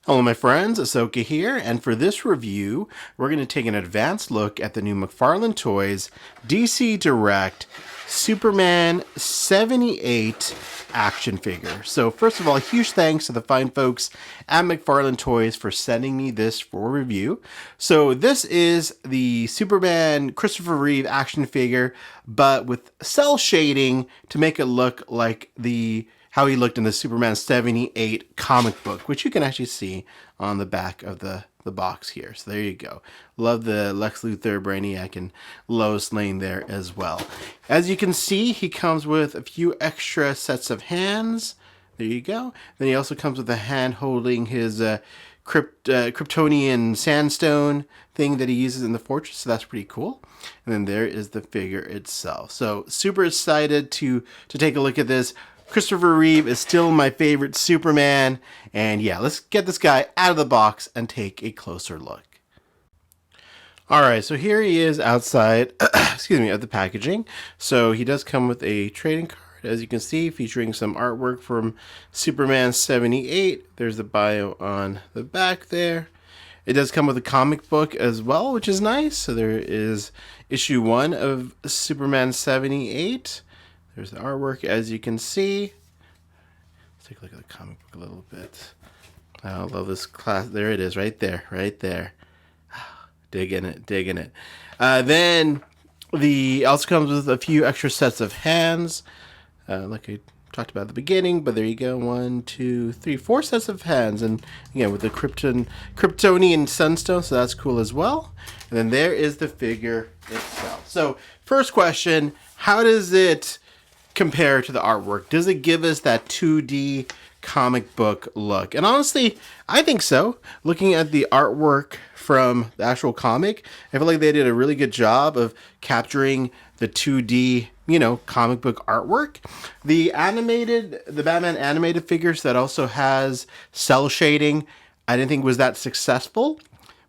Hello my friends, Asoka here, and for this review, we're going to take an advanced look at the new McFarlane Toys DC Direct Superman 78 action figure. So first of all, a huge thanks to the fine folks at McFarlane Toys for sending me this for review. So this is the Superman Christopher Reeve action figure, but with cell shading to make it look like how he looked in the Superman 78 comic book, which you can actually see on the back of the box here. So there you go. Love the Lex Luthor, Brainiac, and Lois Lane there as well. As you can see, he comes with a few extra sets of hands. There you go. Then he also comes with a hand holding his Kryptonian sandstone thing that he uses in the fortress, so that's pretty cool. And then there is the figure itself. So super excited to take a look at this. Christopher Reeve is still my favorite Superman, and yeah, let's get this guy out of the box and take a closer look. Alright, so here he is outside, excuse me, of the packaging. So he does come with a trading card, as you can see, featuring some artwork from Superman 78. There's the bio on the back there. It does come with a comic book as well, which is nice. So there is issue 1 of Superman 78. There's the artwork, as you can see. Let's take a look at the comic book a little bit. I love this class. There it is, right there, right there. Digging it, digging it. Then also comes with a few extra sets of hands, like I talked about at the beginning. But there you go, 1, 2, 3, 4 sets of hands, and again with the Kryptonian sunstone, so that's cool as well. And then there is the figure itself. So first question: how does it compare to the artwork? Does it give us that 2D comic book look? And honestly, I think so. Looking at the artwork from the actual comic, I feel like they did a really good job of capturing the 2D, comic book artwork. The Batman animated figures that also has cell shading, I didn't think was that successful.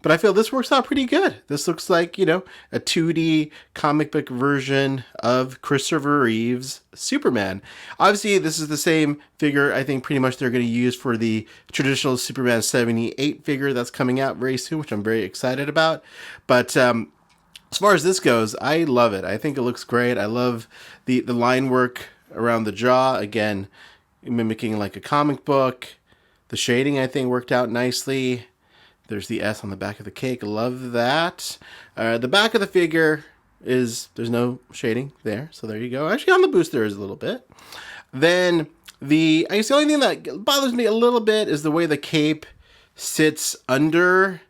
But I feel this works out pretty good. This looks like, a 2D comic book version of Christopher Reeve's Superman. Obviously, this is the same figure I think pretty much they're going to use for the traditional Superman 78 figure that's coming out very soon, which I'm very excited about. But as far as this goes, I love it. I think it looks great. I love the line work around the jaw. Again, mimicking like a comic book. The shading, I think, worked out nicely. There's the S on the back of the cake. Love that. The back of the figure there's no shading there. So there you go. Actually, on the boost there is a little bit. Then I guess the only thing that bothers me a little bit is the way the cape sits under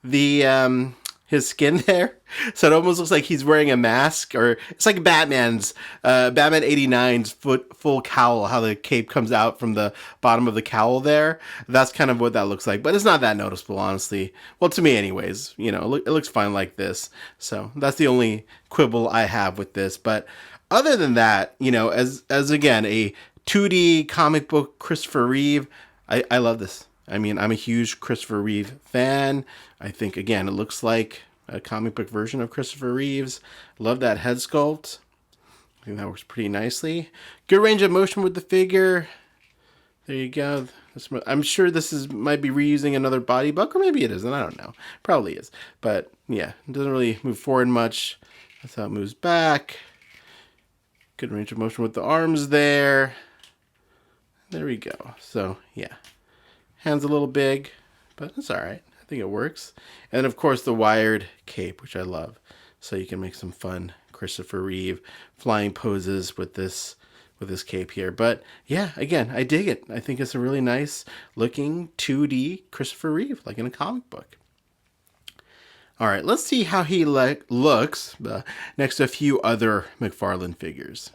the his skin there. So it almost looks like he's wearing a mask, or it's like Batman 89's full cowl, how the cape comes out from the bottom of the cowl there. That's kind of what that looks like, but it's not that noticeable, honestly. Well, to me anyways, it looks fine like this. So that's the only quibble I have with this. But other than that, as again, a 2D comic book Christopher Reeve, I love this. I mean, I'm a huge Christopher Reeve fan. I think, again, it looks like a comic book version of Christopher Reeve's. Love that head sculpt. I think that works pretty nicely. Good range of motion with the figure. There you go. I'm sure this might be reusing another body buck, or maybe it isn't. I don't know. Probably is. But, yeah, it doesn't really move forward much. That's how it moves back. Good range of motion with the arms there. There we go. So, yeah. Hand's a little big, but it's all right. I think it works. And then, of course, the wired cape, which I love. So you can make some fun Christopher Reeve flying poses with this cape here. But yeah, again, I dig it. I think it's a really nice looking 2D Christopher Reeve, like in a comic book. All right, let's see how he looks next to a few other McFarlane figures.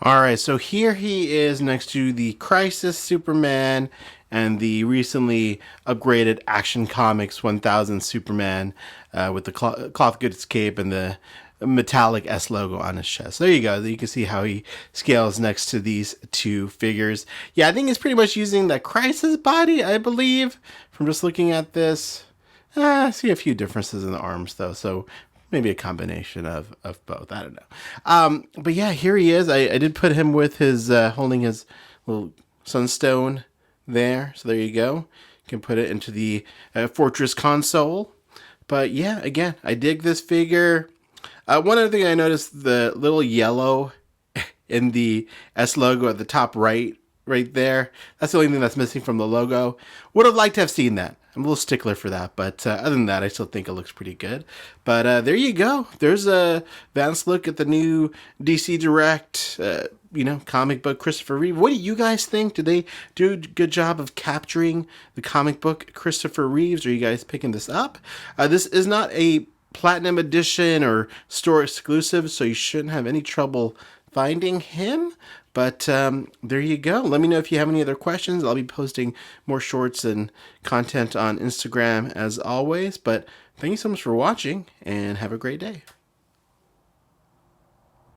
Alright, so here he is next to the Crisis Superman and the recently upgraded Action Comics 1000 Superman with the cloth goods cape and the metallic S logo on his chest. There you go. You can see how he scales next to these two figures. Yeah, I think he's pretty much using the Crisis body, I believe, from just looking at this. I see a few differences in the arms, though, so maybe a combination of both. I don't know. But yeah, here he is. I did put him with his holding his little sunstone there. So there you go. You can put it into the Fortress console. But yeah, again, I dig this figure. One other thing I noticed, the little yellow in the S logo at the top right there. That's the only thing that's missing from the logo. Would have liked to have seen that. I'm a little stickler for that, but other than that, I still think it looks pretty good. But there you go. There's a advanced look at the new DC Direct, comic book Christopher Reeve. What do you guys think? Did they do a good job of capturing the comic book Christopher Reeves? Are you guys picking this up? This is not a Platinum Edition or store exclusive, so you shouldn't have any trouble finding him. But there you go. Let me know if you have any other questions. I'll be posting more shorts and content on Instagram as always. But thank you so much for watching, and have a great day.